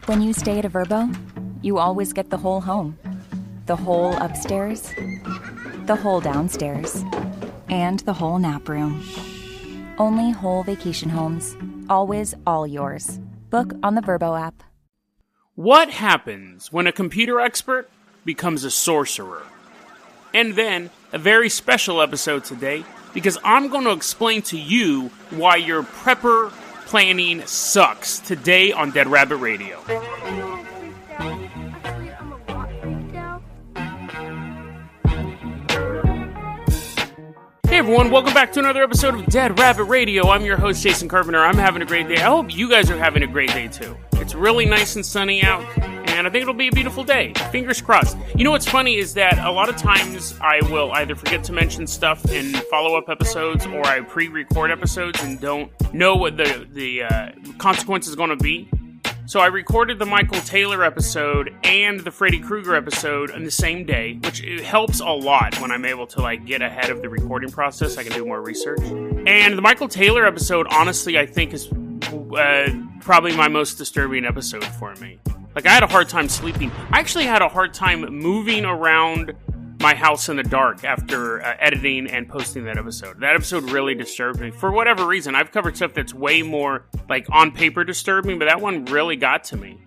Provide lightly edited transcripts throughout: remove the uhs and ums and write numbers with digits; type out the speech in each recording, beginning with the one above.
When you stay at a Vrbo, you always get the whole home. The whole upstairs, the whole downstairs, and the whole nap room. Only whole vacation homes. Always all yours. Book on the Vrbo app. What happens when a computer expert becomes a sorcerer? And then, a very special episode today, because I'm going to explain to you why your prepper planning sucks today on Dead Rabbit Radio. Hey everyone, welcome back to another episode of Dead Rabbit Radio. I'm your host, Jason Carpenter. I'm having a great day. I hope you guys are having a great day too. It's really nice and sunny out, and I think it'll be a beautiful day. Fingers crossed. You know what's funny is that a lot of times I will either forget to mention stuff in follow-up episodes, or I pre-record episodes and don't know what the consequence is going to be. So I recorded the Michael Taylor episode and the Freddy Krueger episode on the same day, which it helps a lot when I'm able to get ahead of the recording process. I can do more research. And the Michael Taylor episode, honestly, I think is probably my most disturbing episode for me. I had a hard time sleeping. I actually had a hard time moving around my house in the dark after editing and posting that episode. That episode really disturbed me. For whatever reason, I've covered stuff that's way more, on paper disturbing, but that one really got to me.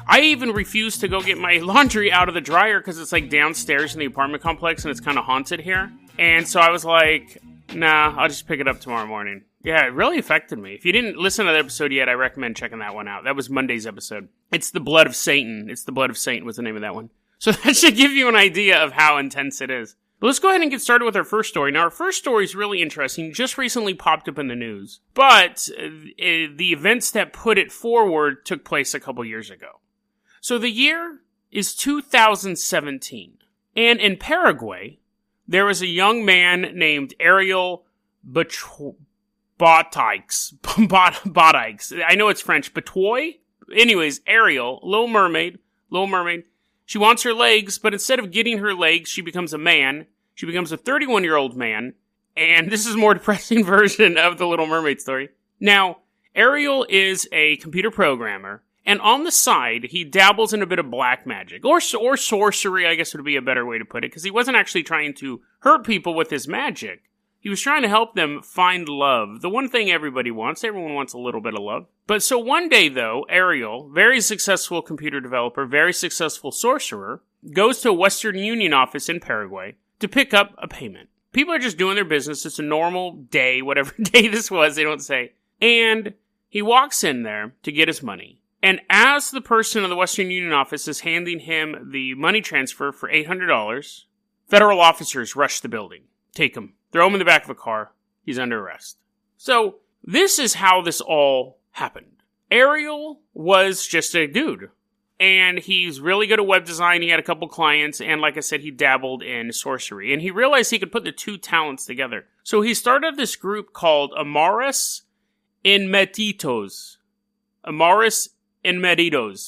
I even refused to go get my laundry out of the dryer because it's, downstairs in the apartment complex and it's kind of haunted here. And so I was like, nah, I'll just pick it up tomorrow morning. Yeah, it really affected me. If you didn't listen to that episode yet, I recommend checking that one out. That was Monday's episode. It's The Blood of Satan. It's The Blood of Satan was the name of that one. So that should give you an idea of how intense it is. But let's go ahead and get started with our first story. Now, our first story is really interesting. Just recently popped up in the news. But the events that put it forward took place a couple years ago. So the year is 2017. And in Paraguay, there was a young man named Ariel Bataix. I know it's French. Batoy? Anyways, Ariel, Little Mermaid. She wants her legs, but instead of getting her legs, she becomes a man. She becomes a 31-year-old man. And this is a more depressing version of the Little Mermaid story. Now, Ariel is a computer programmer, and on the side, he dabbles in a bit of black magic, or sorcery, I guess would be a better way to put it, because he wasn't actually trying to hurt people with his magic. He was trying to help them find love. The one thing everybody wants. Everyone wants a little bit of love. But so one day, though, Ariel, very successful computer developer, very successful sorcerer, goes to a Western Union office in Paraguay to pick up a payment. People are just doing their business. It's a normal day, whatever day this was, they don't say. And he walks in there to get his money. And as the person in the Western Union office is handing him the money transfer for $800, federal officers rush the building. Take him. Throw him in the back of a car. He's under arrest. So, this is how this all happened. Ariel was just a dude. And he's really good at web design. He had a couple clients. And like I said, he dabbled in sorcery. And he realized he could put the two talents together. So he started this group called Amoris Inmeditos.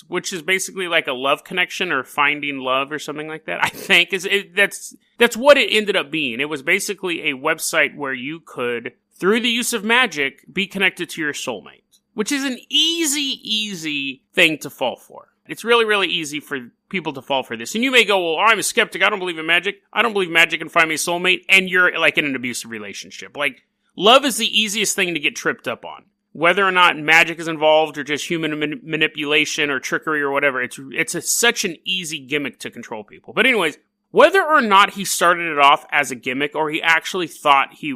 Which is basically like a love connection or finding love or something like that. I think that's what it ended up being. It was basically a website where you could, through the use of magic, be connected to your soulmate, which is an easy thing to fall for. It's really, really easy for people to fall for this. And you may go, well, I'm a skeptic. I don't believe in magic. I don't believe magic can find me a soulmate. And you're in an abusive relationship. Love is the easiest thing to get tripped up on. Whether or not magic is involved or just human manipulation or trickery or whatever, it's such an easy gimmick to control people. But anyways, whether or not he started it off as a gimmick or he actually thought he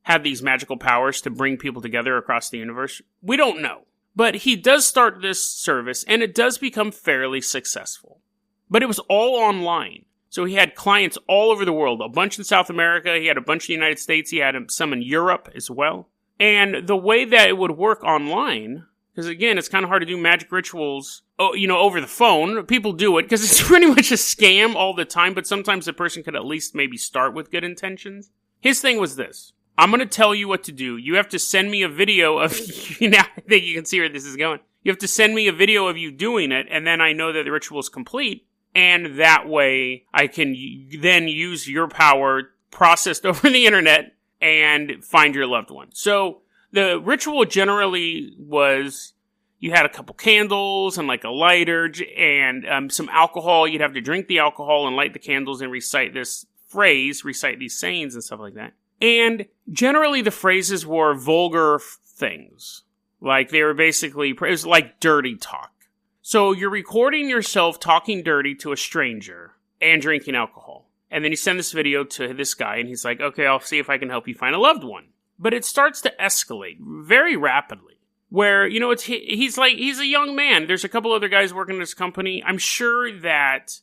had these magical powers to bring people together across the universe, we don't know. But he does start this service and it does become fairly successful. But it was all online. So he had clients all over the world, a bunch in South America, he had a bunch in the United States, he had some in Europe as well. And the way that it would work online, because again, it's kind of hard to do magic rituals, over the phone. People do it because it's pretty much a scam all the time, but sometimes the person could at least maybe start with good intentions. His thing was this. I'm going to tell you what to do. You have to send me a video of, now I think you can see where this is going. You have to send me a video of you doing it, and then I know that the ritual is complete, and that way I can then use your power processed over the internet and find your loved one. So the ritual generally was you had a couple candles and like a lighter and some alcohol. You'd have to drink the alcohol and light the candles and recite this phrase, recite these sayings and stuff like that. And generally the phrases were vulgar things. Like they were basically, it was like dirty talk. So you're recording yourself talking dirty to a stranger and drinking alcohol. And then you send this video to this guy and he's like, okay, I'll see if I can help you find a loved one. But it starts to escalate very rapidly. Where, you know, he's a young man. There's a couple other guys working at this company. I'm sure that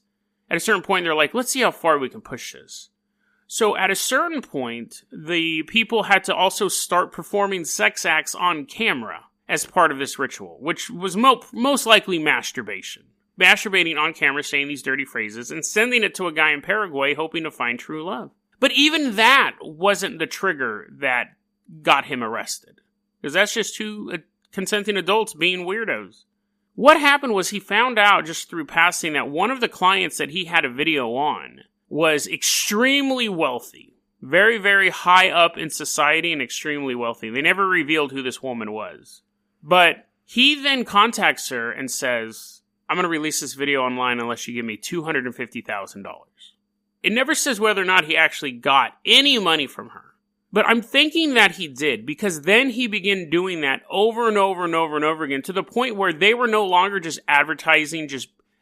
at a certain point they're like, let's see how far we can push this. So at a certain point, the people had to also start performing sex acts on camera as part of this ritual, which was most likely masturbation. Masturbating on camera, saying these dirty phrases, and sending it to a guy in Paraguay hoping to find true love. But even that wasn't the trigger that got him arrested. Because that's just two consenting adults being weirdos. What happened was he found out just through passing that one of the clients that he had a video on was extremely wealthy. Very, very high up in society and extremely wealthy. They never revealed who this woman was. But he then contacts her and says, I'm going to release this video online unless you give me $250,000. It never says whether or not he actually got any money from her. But I'm thinking that he did, because then he began doing that over and over and over and over again, to the point where they were no longer just advertising,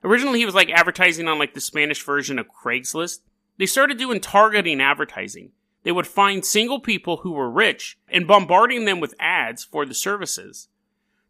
originally he was like advertising on like the Spanish version of Craigslist. They started doing targeting advertising. They would find single people who were rich and bombarding them with ads for the services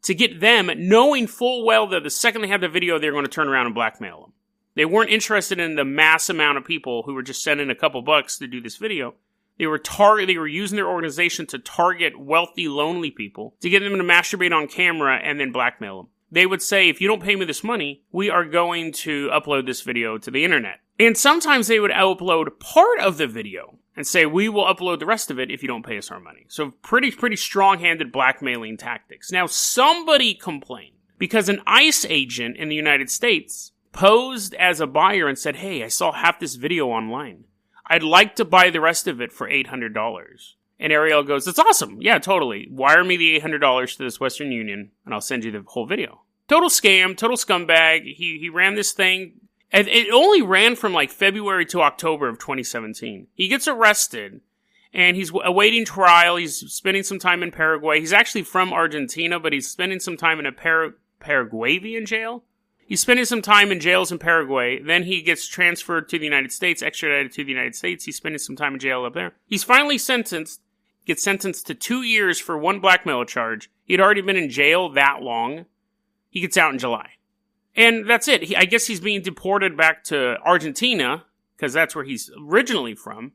to get them, knowing full well that the second they had the video, they were going to turn around and blackmail them. They weren't interested in the mass amount of people who were just sending a couple bucks to do this video. They were using their organization to target wealthy, lonely people to get them to masturbate on camera and then blackmail them. They would say, if you don't pay me this money, we are going to upload this video to the internet. And sometimes they would upload part of the video and say, we will upload the rest of it if you don't pay us our money. So pretty strong-handed blackmailing tactics. Now, somebody complained because an ICE agent in the United States posed as a buyer and said, hey, I saw half this video online. I'd like to buy the rest of it for $800. And Ariel goes, that's awesome. Yeah, totally. Wire me the $800 to this Western Union, and I'll send you the whole video. Total scam, total scumbag. He ran this thing. And it only ran from like February to October of 2017. He gets arrested, and he's awaiting trial. He's spending some time in Paraguay. He's actually from Argentina, but he's spending some time in a Paraguayan jail. He's spending some time in jails in Paraguay. Then he gets transferred to the United States, extradited to the United States. He's spending some time in jail up there. He's finally gets sentenced to 2 years for one blackmail charge. He'd already been in jail that long. He gets out in July. And that's it. I guess he's being deported back to Argentina, because that's where he's originally from.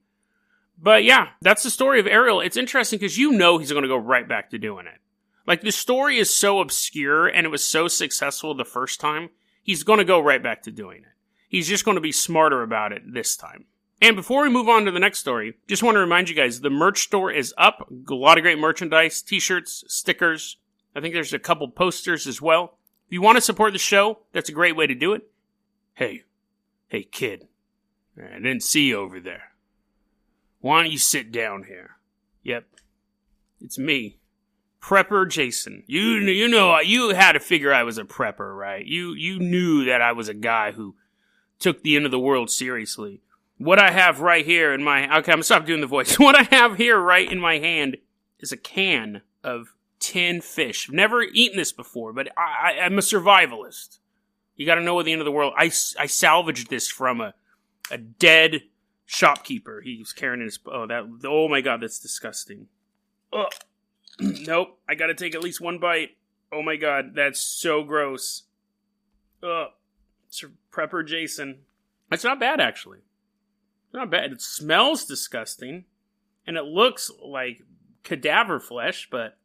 But yeah, that's the story of Ariel. It's interesting because you know he's going to go right back to doing it. Like, the story is so obscure and it was so successful the first time. He's going to go right back to doing it. He's just going to be smarter about it this time. And before we move on to the next story, just want to remind you guys, the merch store is up. A lot of great merchandise, t-shirts, stickers. I think there's a couple posters as well. If you want to support the show, that's a great way to do it. Hey kid, I didn't see you over there. Why don't you sit down here? Yep, it's me. Prepper Jason. You know, you had to figure I was a prepper, right? You knew that I was a guy who took the end of the world seriously. What I have right here in my... Okay, I'm gonna stop doing the voice. What I have here right in my hand is a can of tin fish. I've never eaten this before, but I'm a survivalist. You gotta know what the end of the world... I salvaged this from a dead shopkeeper. He was carrying his... Oh my god, that's disgusting. Ugh. Nope, I gotta take at least one bite. Oh my god, that's so gross. Ugh. Prepper Jason. It's not bad, actually. It's not bad. It smells disgusting. And it looks like cadaver flesh, but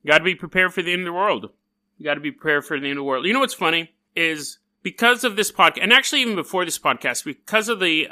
you gotta be prepared for the end of the world. You gotta be prepared for the end of the world. You know what's funny? Is because of this podcast, and actually even before this podcast, because of the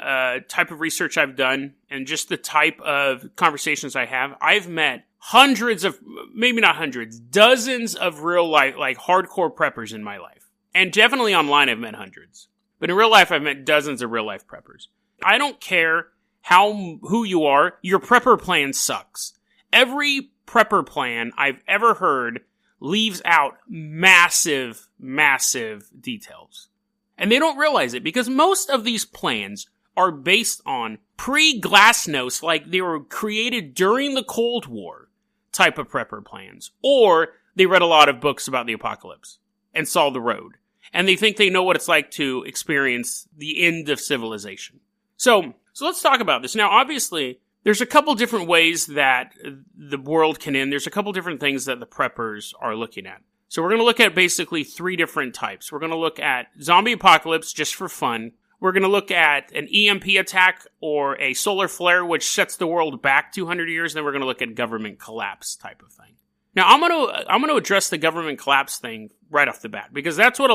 type of research I've done, and just the type of conversations I have, I've met hundreds of, maybe not hundreds, dozens of real life, like hardcore preppers in my life. And definitely online I've met hundreds. But in real life I've met dozens of real life preppers. I don't care who you are, your prepper plan sucks. Every prepper plan I've ever heard leaves out massive, massive details. And they don't realize it because most of these plans are based on pre-Glasnost, like they were created during the Cold War type of prepper plans. Or they read a lot of books about the apocalypse and saw the road. And they think they know what it's like to experience the end of civilization. So let's talk about this. Now, obviously, there's a couple different ways that the world can end. There's a couple different things that the preppers are looking at. So we're going to look at basically 3 different types. We're going to look at zombie apocalypse just for fun. We're going to look at an EMP attack or a solar flare, which sets the world back 200 years. And then we're going to look at government collapse type of thing. Now, I'm going to address the government collapse thing right off the bat, because that's what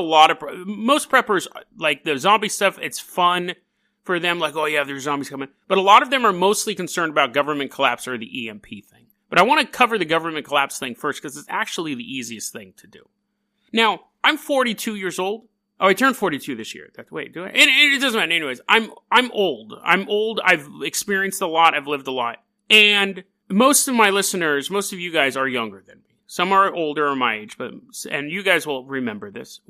most preppers, like the zombie stuff, it's fun for them, like, oh yeah, there's zombies coming. But a lot of them are mostly concerned about government collapse or the EMP thing. But I want to cover the government collapse thing first, because it's actually the easiest thing to do. Now, I'm 42 years old. Oh, I turned 42 this year. Wait, do I? It doesn't matter. Anyways, I'm old. I've experienced a lot. I've lived a lot. And most of my listeners, most of you guys are younger than me. Some are older or my age, and you guys will remember this.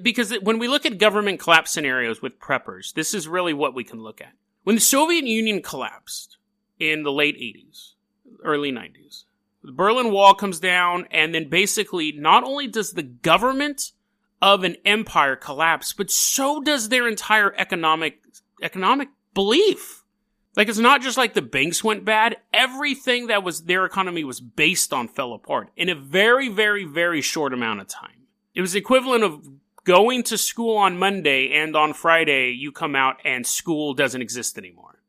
Because when we look at government collapse scenarios with preppers, this is really what we can look at. When the Soviet Union collapsed in the late 80s, early 90s, the Berlin Wall comes down, and then basically not only does the government of an empire collapse, but so does their entire economic belief. Like, it's not just like the banks went bad. Everything that was their economy was based on fell apart in a very, very, very short amount of time. It was the equivalent of going to school on Monday and on Friday you come out and school doesn't exist anymore.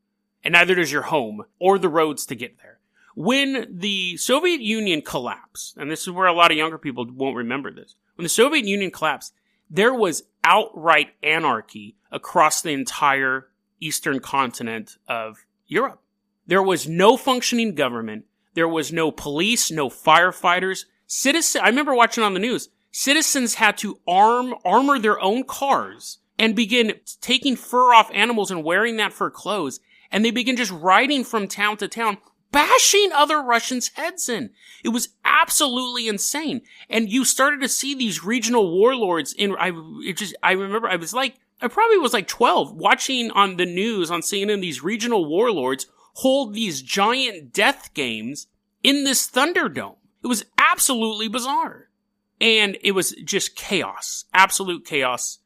And neither does your home or the roads to get there. When the Soviet Union collapsed, and this is where a lot of younger people won't remember this, when the Soviet Union collapsed, there was outright anarchy across the entire eastern continent of Europe. There was no functioning government. There was no police, no firefighters. I remember watching on the news, citizens had to armor their own cars and begin taking fur off animals and wearing that for clothes. And they begin just riding from town to town, bashing other Russians' heads in. It was absolutely insane. And you started to see these regional warlords I remember I probably was like 12, watching on the news on CNN these regional warlords hold these giant death games in this Thunderdome. It was absolutely bizarre. And it was just chaos, absolute chaos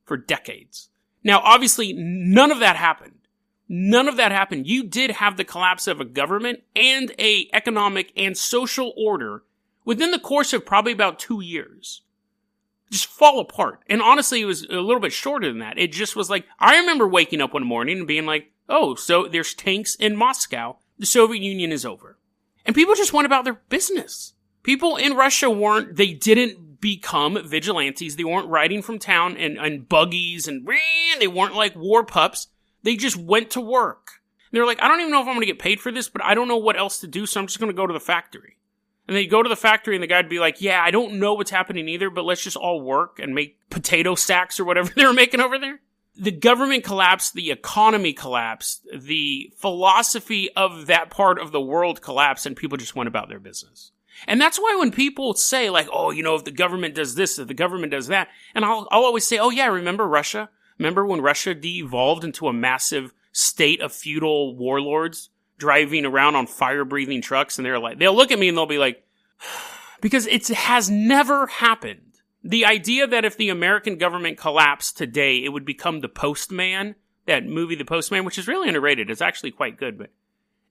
for decades. Now, obviously, none of that happened. None of that happened. You did have the collapse of a government and a economic and social order within the course of probably about 2 years. Just fall apart. And honestly, it was a little bit shorter than that. It just was like, I remember waking up one morning and being like, oh, so there's tanks in Moscow. The Soviet Union is over. And people just went about their business. People in Russia they didn't become vigilantes. They weren't riding from town and buggies and they weren't like war pups. They just went to work. And they were like, I don't even know if I'm going to get paid for this, but I don't know what else to do, so I'm just going to go to the factory. And they'd go to the factory and the guy'd be like, yeah, I don't know what's happening either, but let's just all work and make potato sacks or whatever they were making over there. The government collapsed, the economy collapsed, the philosophy of that part of the world collapsed, and people just went about their business. And that's why when people say like, oh, if the government does this, if the government does that, and I'll always say, oh yeah, remember Russia? Remember when Russia devolved into a massive state of feudal warlords driving around on fire-breathing trucks, and they'll look at me and they'll be like, because it has never happened. The idea that if the American government collapsed today, it would become the Postman, that movie The Postman, which is really underrated. It's actually quite good, but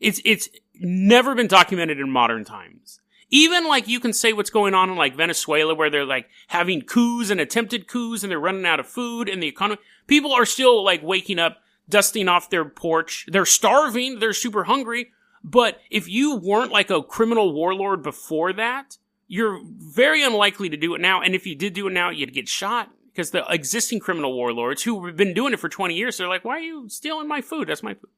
it's never been documented in modern times. Even like you can say what's going on in like Venezuela, where they're like having coups and attempted coups and they're running out of food and the economy. People are still like waking up, dusting off their porch. They're starving. They're super hungry. But if you weren't like a criminal warlord before that, you're very unlikely to do it now. And if you did do it now, you'd get shot, because the existing criminal warlords who have been doing it for 20 years, they're like, why are you stealing my food? That's my food.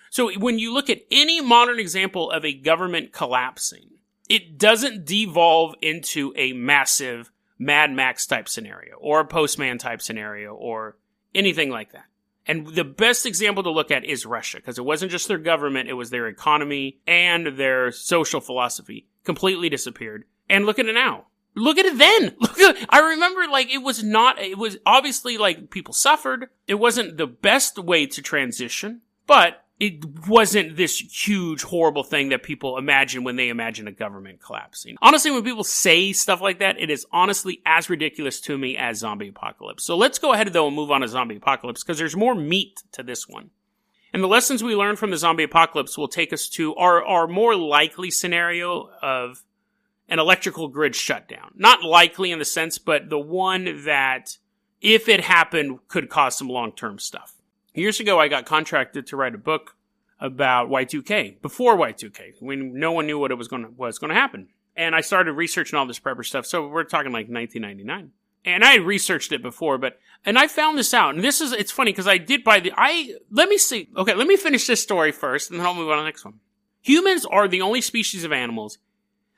So when you look at any modern example of a government collapsing, it doesn't devolve into a massive Mad Max type scenario or a Postman type scenario or anything like that. And the best example to look at is Russia, because it wasn't just their government, it was their economy and their social philosophy completely disappeared. And look at it now. Look at it then. I remember, like, it was obviously, like, people suffered. It wasn't the best way to transition, but it wasn't this huge, horrible thing that people imagine when they imagine a government collapsing. Honestly, when people say stuff like that, it is honestly as ridiculous to me as zombie apocalypse. So let's go ahead, though, and move on to zombie apocalypse, because there's more meat to this one. And the lessons we learned from the zombie apocalypse will take us to our more likely scenario of an electrical grid shutdown. Not likely in the sense, but the one that, if it happened, could cause some long-term stuff. Years ago, I got contracted to write a book about Y2K, before Y2K, when no one knew what was going to happen. And I started researching all this prepper stuff, so we're talking like 1999. And I had researched it before, and I found this out, and it's funny, because I did let me finish this story first, and then I'll move on to the next one. Humans are the only species of animals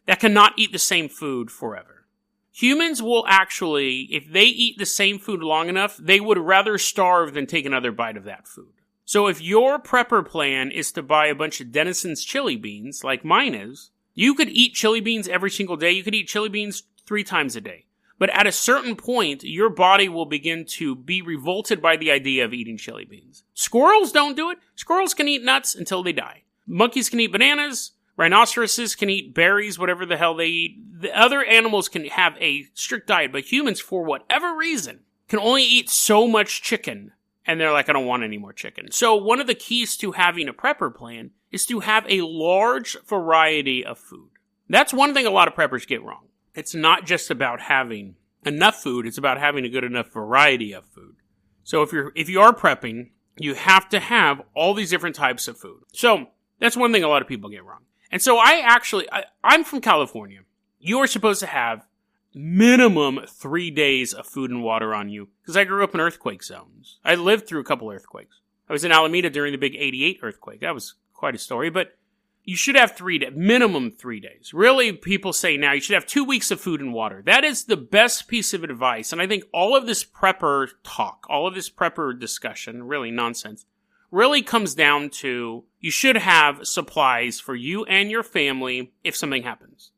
that cannot eat the same food forever. Humans will actually, if they eat the same food long enough, they would rather starve than take another bite of that food. So if your prepper plan is to buy a bunch of Denison's chili beans, like mine is, you could eat chili beans every single day. You could eat chili beans 3 times a day. But at a certain point, your body will begin to be revolted by the idea of eating chili beans. Squirrels don't do it. Squirrels can eat nuts until they die. Monkeys can eat bananas. Rhinoceroses can eat berries, whatever the hell they eat. The other animals can have a strict diet, but humans, for whatever reason, can only eat so much chicken. And they're like, I don't want any more chicken. So one of the keys to having a prepper plan is to have a large variety of food. That's one thing a lot of preppers get wrong. It's not just about having enough food, it's about having a good enough variety of food. So if you are prepping, you have to have all these different types of food. So that's one thing a lot of people get wrong. And so I'm from California. You are supposed to have minimum 3 days of food and water on you, because I grew up in earthquake zones. I lived through a couple earthquakes. I was in Alameda during the big 88 earthquake. That was quite a story, but you should have minimum 3 days. Really, people say now you should have 2 weeks of food and water. That is the best piece of advice. And I think all of this prepper talk, all of this prepper discussion, really nonsense, really comes down to you should have supplies for you and your family if something happens.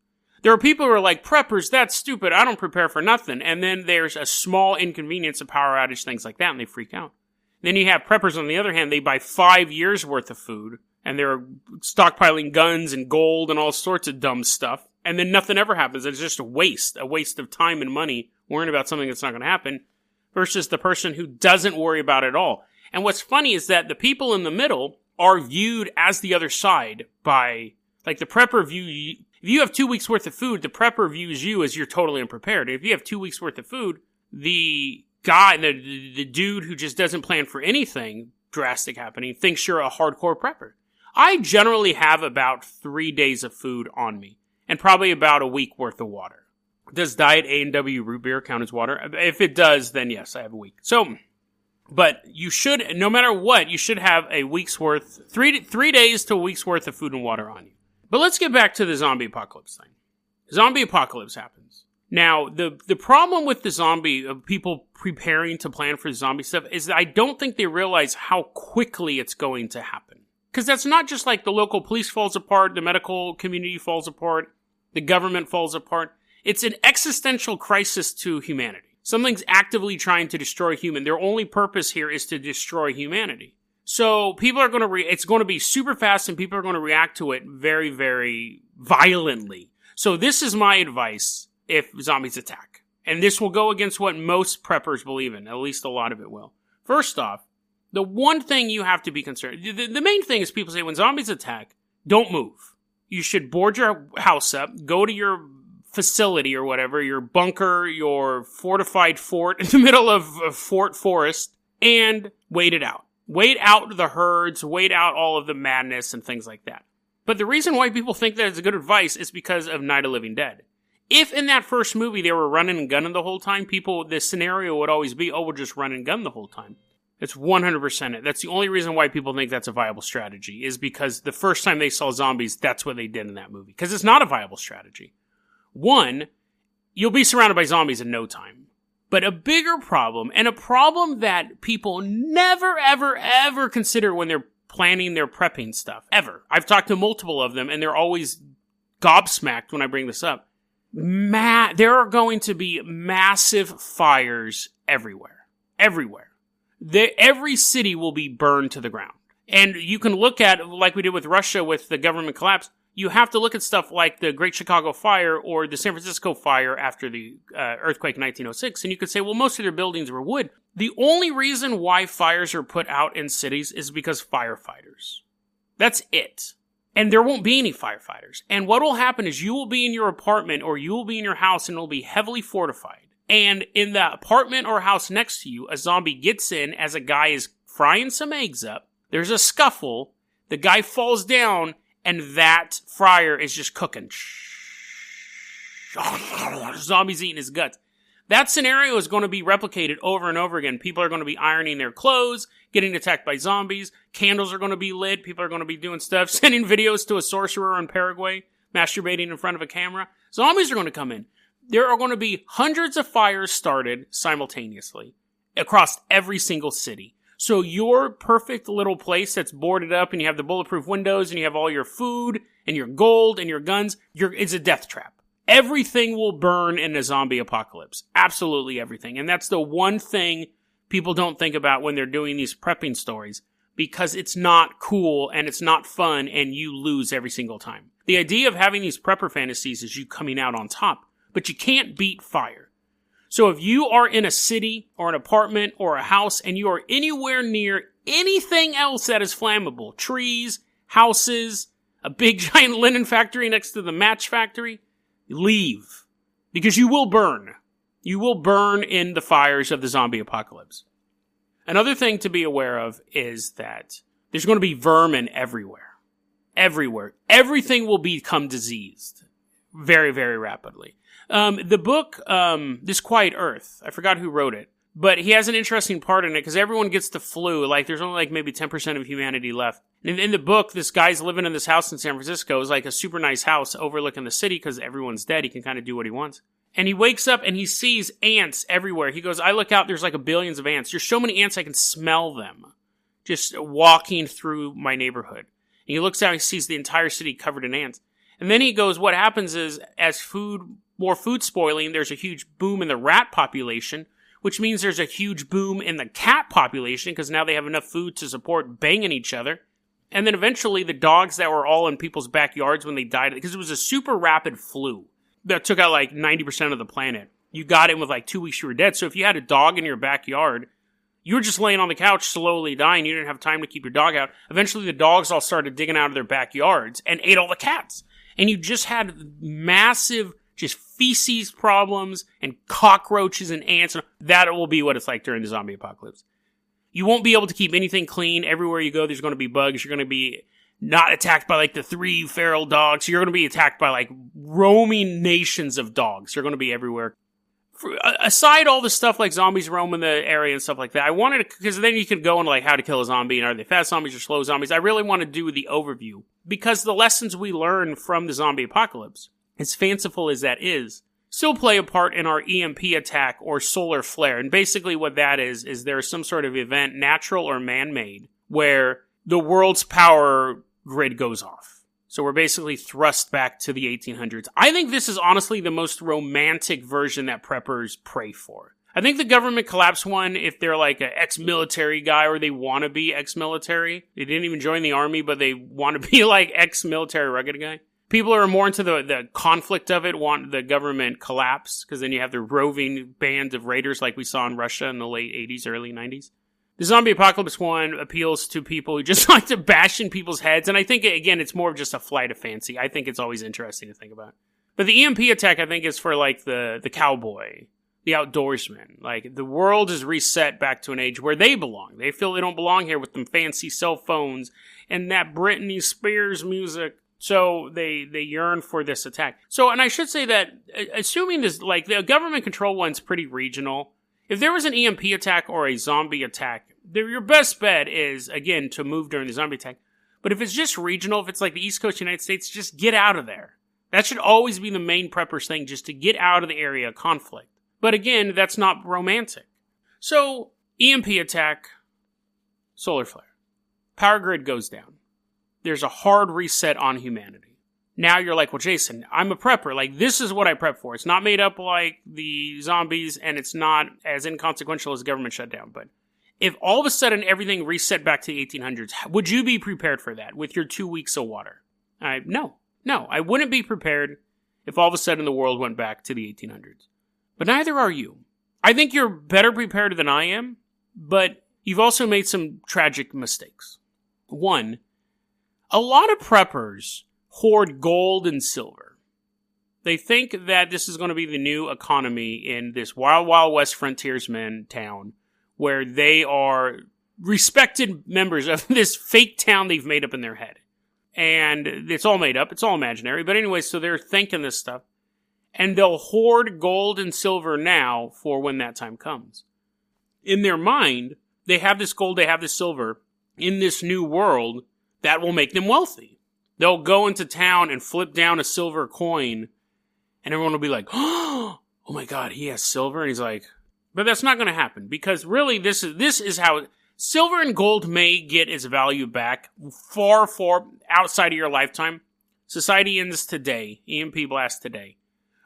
There are people who are like, preppers, that's stupid. I don't prepare for nothing. And then there's a small inconvenience, a power outage, things like that, and they freak out. Then you have preppers, on the other hand, they buy 5 years worth of food, and they're stockpiling guns and gold and all sorts of dumb stuff. And then nothing ever happens. It's just a waste of time and money worrying about something that's not going to happen, versus the person who doesn't worry about it at all. And what's funny is that the people in the middle are viewed as the other side by, like, the prepper view. If you have 2 weeks worth of food, the prepper views you as you're totally unprepared. If you have 2 weeks worth of food, the guy, the dude who just doesn't plan for anything drastic happening thinks you're a hardcore prepper. I generally have about 3 days of food on me, and probably about a week worth of water. Does Diet A&W root beer count as water? If it does, then yes, I have a week. So, but you should, no matter what, you should have a week's worth, 3 days to a week's worth of food and water on you. But let's get back to the zombie apocalypse thing. Zombie apocalypse happens. Now, the problem with the zombie, of people preparing to plan for zombie stuff, is that I don't think they realize how quickly it's going to happen. Because that's not just like the local police falls apart, the medical community falls apart, the government falls apart. It's an existential crisis to humanity. Something's actively trying to destroy human. Their only purpose here is to destroy humanity. So people are going to, it's going to be super fast, and people are going to react to it very, very violently. So this is my advice if zombies attack. And this will go against what most preppers believe in. At least a lot of it will. First off, the one thing you have to be concerned, the main thing is people say when zombies attack, don't move. You should board your house up, go to your facility or whatever, your bunker, your fortified fort in the middle of Fort Forest, and wait it out. Wait out the herds, wait out all of the madness and things like that. But the reason why people think that is good advice is because of Night of the Living Dead. If in that first movie they were running and gunning the whole time, the scenario would always be, we'll just run and gun the whole time. It's 100% it. That's the only reason why people think that's a viable strategy, is because the first time they saw zombies, that's what they did in that movie. Because it's not a viable strategy. One, you'll be surrounded by zombies in no time. But a bigger problem, and a problem that people never, ever, ever consider when they're planning their prepping stuff. Ever. I've talked to multiple of them, and they're always gobsmacked when I bring this up. There are going to be massive fires everywhere. Everywhere. Every city will be burned to the ground. And you can look at, like we did with Russia with the government collapse, you have to look at stuff like the Great Chicago Fire or the San Francisco Fire after the earthquake in 1906, and you could say, well, most of their buildings were wood. The only reason why fires are put out in cities is because firefighters. That's it. And there won't be any firefighters. And what will happen is you will be in your apartment or you will be in your house and it will be heavily fortified. And in the apartment or house next to you, a zombie gets in as a guy is frying some eggs up. There's a scuffle. The guy falls down and that fryer is just cooking. Zombies eating his guts. That scenario is going to be replicated over and over again. People are going to be ironing their clothes, getting attacked by zombies. Candles are going to be lit. People are going to be doing stuff, sending videos to a sorcerer in Paraguay, masturbating in front of a camera. Zombies are going to come in. There are going to be hundreds of fires started simultaneously across every single city. So your perfect little place that's boarded up and you have the bulletproof windows and you have all your food and your gold and your guns, it's a death trap. Everything will burn in a zombie apocalypse. Absolutely everything. And that's the one thing people don't think about when they're doing these prepping stories, because it's not cool and it's not fun and you lose every single time. The idea of having these prepper fantasies is you coming out on top, but you can't beat fire. So if you are in a city or an apartment or a house and you are anywhere near anything else that is flammable, trees, houses, a big giant linen factory next to the match factory, leave. Because you will burn. You will burn in the fires of the zombie apocalypse. Another thing to be aware of is that there's going to be vermin everywhere. Everywhere. Everything will become diseased very, very rapidly. The book, This Quiet Earth, I forgot who wrote it, but he has an interesting part in it because everyone gets the flu. Like, there's only like maybe 10% of humanity left. And in the book, this guy's living in this house in San Francisco. It's like a super nice house overlooking the city because everyone's dead. He can kind of do what he wants. And he wakes up and he sees ants everywhere. He goes, I look out, there's like billions of ants. There's so many ants I can smell them just walking through my neighborhood. And he looks out and he sees the entire city covered in ants. And then he goes, what happens is as more food spoiling, there's a huge boom in the rat population, which means there's a huge boom in the cat population because now they have enough food to support banging each other. And then eventually the dogs that were all in people's backyards when they died, because it was a super rapid flu that took out like 90% of the planet. You got it with like 2 weeks you were dead. So if you had a dog in your backyard, you were just laying on the couch slowly dying. You didn't have time to keep your dog out. Eventually the dogs all started digging out of their backyards and ate all the cats. And you just had massive just feces problems and cockroaches and ants. That will be what it's like during the zombie apocalypse. You won't be able to keep anything clean. Everywhere you go, there's going to be bugs. You're going to be not attacked by like the 3 feral dogs. You're going to be attacked by like roaming nations of dogs. You're going to be everywhere. Aside all the stuff like zombies roaming the area and stuff like that, I wanted to, because then you could go into like how to kill a zombie and are they fast zombies or slow zombies. I really want to do the overview because the lessons we learn from the zombie apocalypse, as fanciful as that is, still play a part in our EMP attack or solar flare. And basically what that is there's some sort of event, natural or man-made, where the world's power grid goes off. So we're basically thrust back to the 1800s. I think this is honestly the most romantic version that preppers pray for. I think the government collapse one, if they're like an ex-military guy or they want to be ex-military, they didn't even join the army, but they want to be like ex-military rugged guy. People who are more into the conflict of it want the government collapse, because then you have the roving band of raiders like we saw in Russia in the late 80s, early 90s. The zombie apocalypse one appeals to people who just like to bash in people's heads, and I think, again, it's more of just a flight of fancy. I think it's always interesting to think about. But the EMP attack, I think, is for like the cowboy, the outdoorsman. Like, the world is reset back to an age where they belong. They feel they don't belong here with them fancy cell phones and that Britney Spears music. So they yearn for this attack. So, and I should say that, assuming this, like, the government control one's pretty regional, if there was an EMP attack or a zombie attack, your best bet is, again, to move during the zombie attack. But if it's just regional, if it's like the East Coast United States, just get out of there. That should always be the main prepper's thing, just to get out of the area of conflict. But again, that's not romantic. So, EMP attack, solar flare. Power grid goes down. There's a hard reset on humanity. Now you're like, well, Jason, I'm a prepper. Like, this is what I prep for. It's not made up like the zombies, and it's not as inconsequential as government shutdown. But if all of a sudden everything reset back to the 1800s, would you be prepared for that with your 2 weeks of water? No, I wouldn't be prepared if all of a sudden the world went back to the 1800s. But neither are you. I think you're better prepared than I am, but you've also made some tragic mistakes. One, a lot of preppers hoard gold and silver. They think that this is going to be the new economy in this wild, wild west frontiersman town where they are respected members of this fake town they've made up in their head. And it's all made up. It's all imaginary. But anyway, so they're thinking this stuff. And they'll hoard gold and silver now for when that time comes. In their mind, they have this gold, they have this silver in this new world that will make them wealthy. They'll go into town and flip down a silver coin, and everyone will be like, oh my God, he has silver? And he's like, but that's not going to happen, because really this is how silver and gold may get its value back far, far outside of your lifetime. Society ends today. EMP blast today.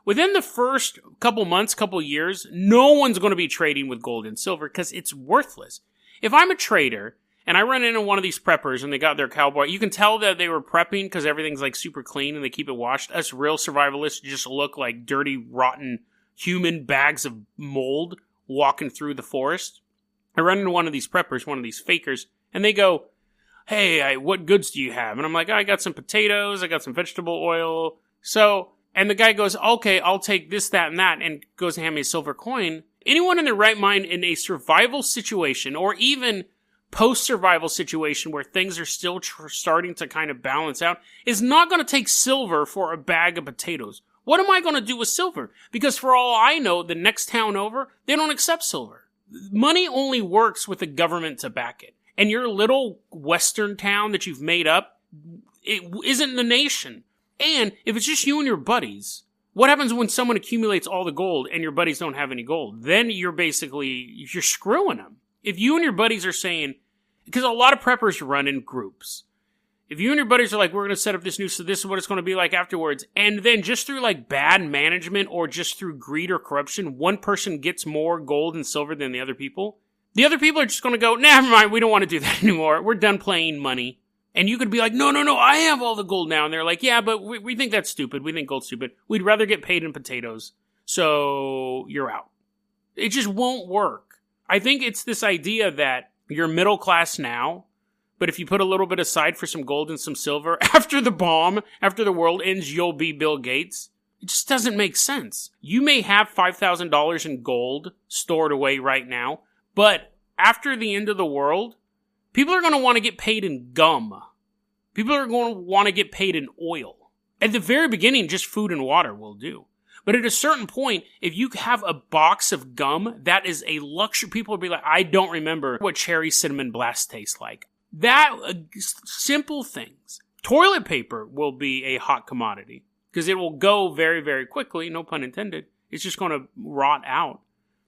Within the first couple months, couple years, no one's going to be trading with gold and silver because it's worthless. If I'm a trader and I run into one of these preppers and they got their cowboy, you can tell that they were prepping because everything's like super clean and they keep it washed. Us real survivalists just look like dirty, rotten human bags of mold walking through the forest. I run into one of these preppers, one of these fakers, and they go, hey, what goods do you have? And I'm like, I got some potatoes, I got some vegetable oil. And the guy goes, okay, I'll take this, that, and that, and goes and hand me a silver coin. Anyone in their right mind in a survival situation, or even post-survival situation where things are still starting to kind of balance out, is not going to take silver for a bag of potatoes. What am I going to do with silver? Because for all I know, the next town over, they don't accept silver. Money only works with the government to back it. And your little western town that you've made up, it isn't the nation. And if it's just you and your buddies, what happens when someone accumulates all the gold and your buddies don't have any gold? Then you're screwing them. If you and your buddies are saying, because a lot of preppers run in groups. If you and your buddies are like, we're going to set up this so this is what it's going to be like afterwards, and then just through like bad management or just through greed or corruption, one person gets more gold and silver than the other people are just going to go, never mind, we don't want to do that anymore. We're done playing money. And you could be like, no, I have all the gold now. And they're like, yeah, but we think that's stupid. We think gold's stupid. We'd rather get paid in potatoes. So you're out. It just won't work. I think it's this idea that you're middle class now, but if you put a little bit aside for some gold and some silver, after the world ends, you'll be Bill Gates. It just doesn't make sense. You may have $5,000 in gold stored away right now, but after the end of the world, people are going to want to get paid in gum. People are going to want to get paid in oil. At the very beginning, just food and water will do. But at a certain point, if you have a box of gum, that is a luxury. People will be like, I don't remember what cherry cinnamon blast tastes like. Simple things. Toilet paper will be a hot commodity because it will go very, very quickly. No pun intended. It's just going to rot out.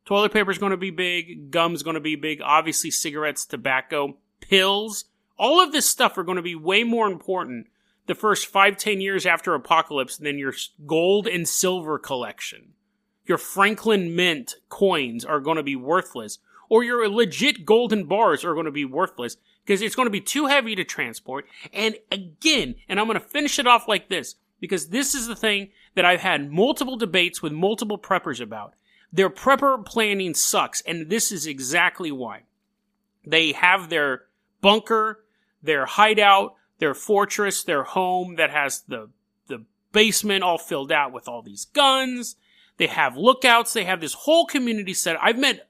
Toilet paper is going to be big. Gum's going to be big. Obviously, cigarettes, tobacco, pills, all of this stuff are going to be way more important the first 5-10 years after apocalypse than your gold and silver collection. Your Franklin Mint coins are going to be worthless, or your legit golden bars are going to be worthless because it's going to be too heavy to transport. And again, and I'm going to finish it off like this, because this is the thing that I've had multiple debates with multiple preppers about. Their prepper planning sucks, and this is exactly why. They have their bunker, their hideout, their fortress, their home that has the basement all filled out with all these guns. They have lookouts. They have this whole community set. I've met,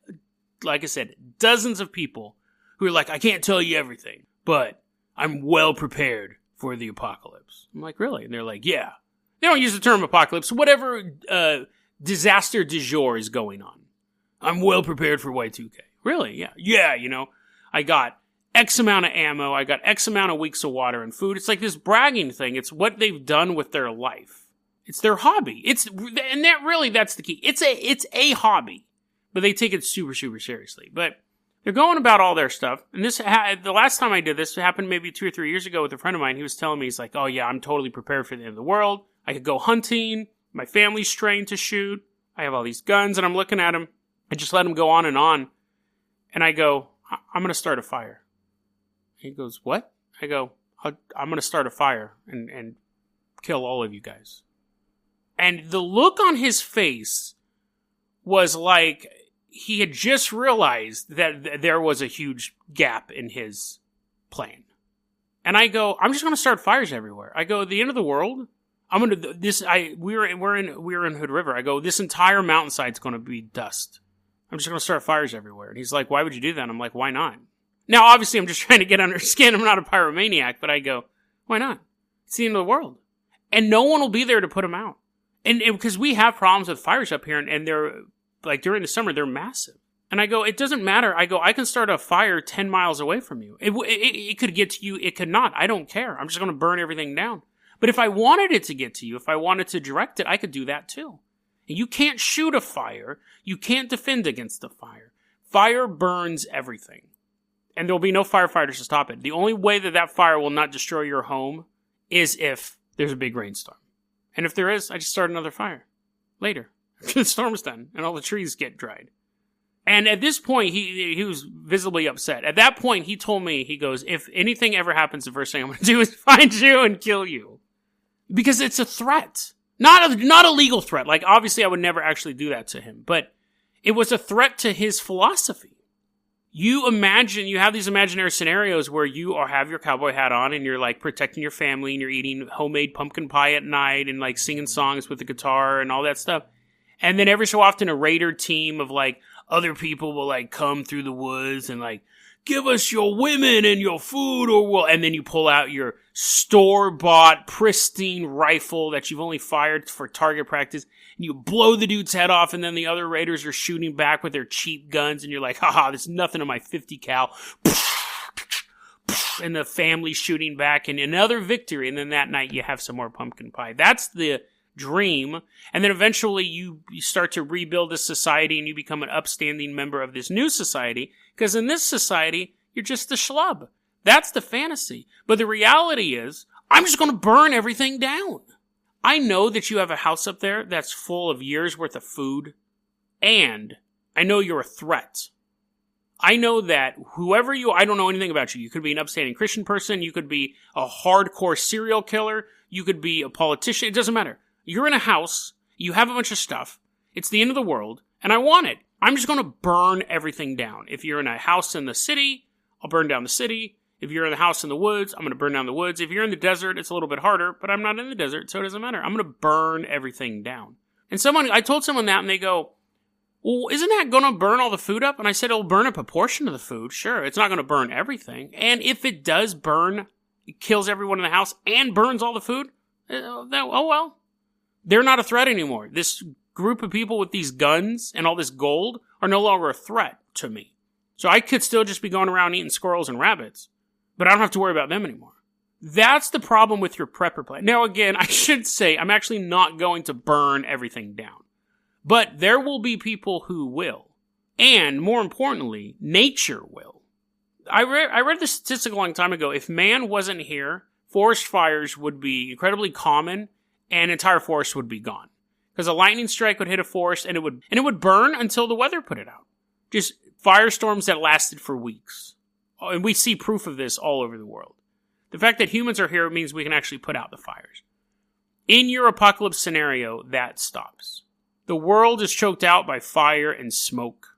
like I said, dozens of people who are like, I can't tell you everything, but I'm well prepared for the apocalypse. I'm like, really? And they're like, yeah. They don't use the term apocalypse. Whatever disaster du jour is going on. I'm well prepared for Y2K. Really? Yeah. Yeah, I got X amount of ammo, I got X amount of weeks of water and food. It's like this bragging thing. It's what they've done with their life. It's their hobby. That's the key. It's a hobby, but they take it super, super seriously. But They're going about all their stuff. And the last time I did this happened maybe 2 or 3 years ago with a friend of mine. He was telling me, he's like, oh yeah, I'm totally prepared for the end of the world. I could go hunting. My family's trained to shoot. I have all these guns, and I'm looking at him. I just let him go on. And I go, I'm going to start a fire. He goes, what? I go, I'm going to start a fire and kill all of you guys. And the look on his face was like he had just realized that there was a huge gap in his plan. And I go, I'm just going to start fires everywhere. I go, the end of the world, we were in Hood River. I go, this entire mountainside's going to be dust. I'm just going to start fires everywhere. And he's like, why would you do that? I'm like, why not? Now, obviously, I'm just trying to get under his skin. I'm not a pyromaniac, but I go, why not? It's the end of the world. And no one will be there to put them out. And because we have problems with fires up here, and they're, like, during the summer, they're massive. And I go, it doesn't matter. I go, I can start a fire 10 miles away from you. It could get to you. It could not. I don't care. I'm just going to burn everything down. But if I wanted it to get to you, if I wanted to direct it, I could do that too. And you can't shoot a fire. You can't defend against a fire. Fire burns everything. And there will be no firefighters to stop it. The only way that fire will not destroy your home is if there's a big rainstorm. And if there is, I just start another fire. Later. The storm's done and all the trees get dried. And at this point, he was visibly upset. At that point, he told me, he goes, if anything ever happens, the first thing I'm going to do is find you and kill you. Because it's a threat. Not a legal threat. Like, obviously, I would never actually do that to him. But it was a threat to his philosophy. You have these imaginary scenarios where you have your cowboy hat on and you're, like, protecting your family and you're eating homemade pumpkin pie at night and, like, singing songs with the guitar and all that stuff. And then every so often a raider team of, like, other people will, like, come through the woods and, like, give us your women and your food and then you pull out your store-bought, pristine rifle that you've only fired for target practice and you blow the dude's head off and then the other raiders are shooting back with their cheap guns and you're like, haha, there's nothing on my 50 cal. And the family's shooting back and another victory. And then that night you have some more pumpkin pie. That's the dream. And then eventually you start to rebuild this society and you become an upstanding member of this new society. Because in this society, you're just a schlub. That's the fantasy. But the reality is, I'm just going to burn everything down. I know that you have a house up there that's full of years worth of food. And I know you're a threat. I know that I don't know anything about you. You could be an upstanding Christian person. You could be a hardcore serial killer. You could be a politician. It doesn't matter. You're in a house. You have a bunch of stuff. It's the end of the world. And I want it. I'm just going to burn everything down. If you're in a house in the city, I'll burn down the city. If you're in the house in the woods, I'm going to burn down the woods. If you're in the desert, it's a little bit harder, but I'm not in the desert, so it doesn't matter. I'm going to burn everything down. And I told someone that, and they go, well, isn't that going to burn all the food up? And I said, it'll burn up a portion of the food. Sure, it's not going to burn everything. And if it does burn, it kills everyone in the house and burns all the food, oh well. They're not a threat anymore. This group of people with these guns and all this gold are no longer a threat to me. So I could still just be going around eating squirrels and rabbits, but I don't have to worry about them anymore. That's the problem with your prepper plan. Now, again, I should say I'm actually not going to burn everything down, but there will be people who will. And more importantly, nature will. I read this statistic a long time ago. If man wasn't here, forest fires would be incredibly common and entire forest would be gone. Because a lightning strike would hit a forest and it would burn until the weather put it out. Just firestorms that lasted for weeks. And we see proof of this all over the world. The fact that humans are here means we can actually put out the fires. In your apocalypse scenario, that stops. The world is choked out by fire and smoke.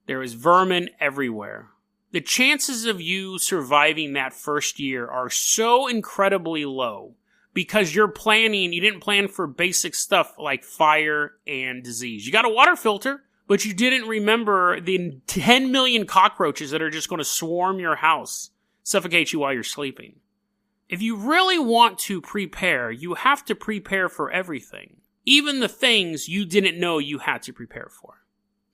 There is vermin everywhere. The chances of you surviving that first year are so incredibly low because you didn't plan for basic stuff like fire and disease. You got a water filter, but you didn't remember the 10 million cockroaches that are just going to swarm your house, suffocate you while you're sleeping. If you really want to prepare, you have to prepare for everything, even the things you didn't know you had to prepare for.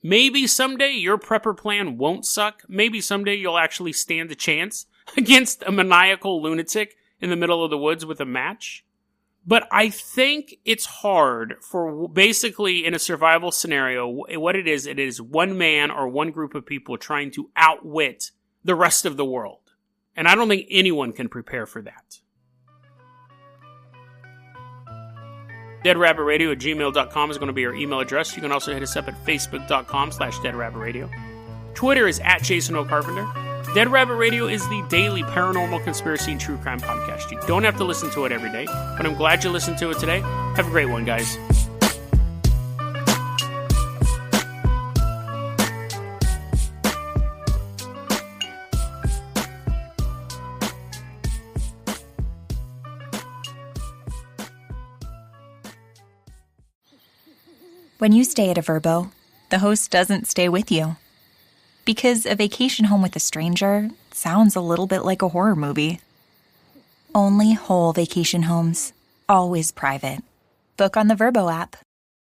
Maybe someday your prepper plan won't suck. Maybe someday you'll actually stand a chance against a maniacal lunatic in the middle of the woods with a match. But I think it's hard for basically in a survival scenario, what it is one man or one group of people trying to outwit the rest of the world. And I don't think anyone can prepare for that. DeadRabbitRadio@gmail.com is going to be our email address. You can also hit us up at Facebook.com/DeadRabbitRadio. Twitter is @JasonO'Carpenter. Dead Rabbit Radio is the daily paranormal conspiracy and true crime podcast. You don't have to listen to it every day, but I'm glad you listened to it today. Have a great one, guys. When you stay at a Vrbo, the host doesn't stay with you. Because a vacation home with a stranger sounds a little bit like a horror movie. Only whole vacation homes, always private. Book on the Vrbo app.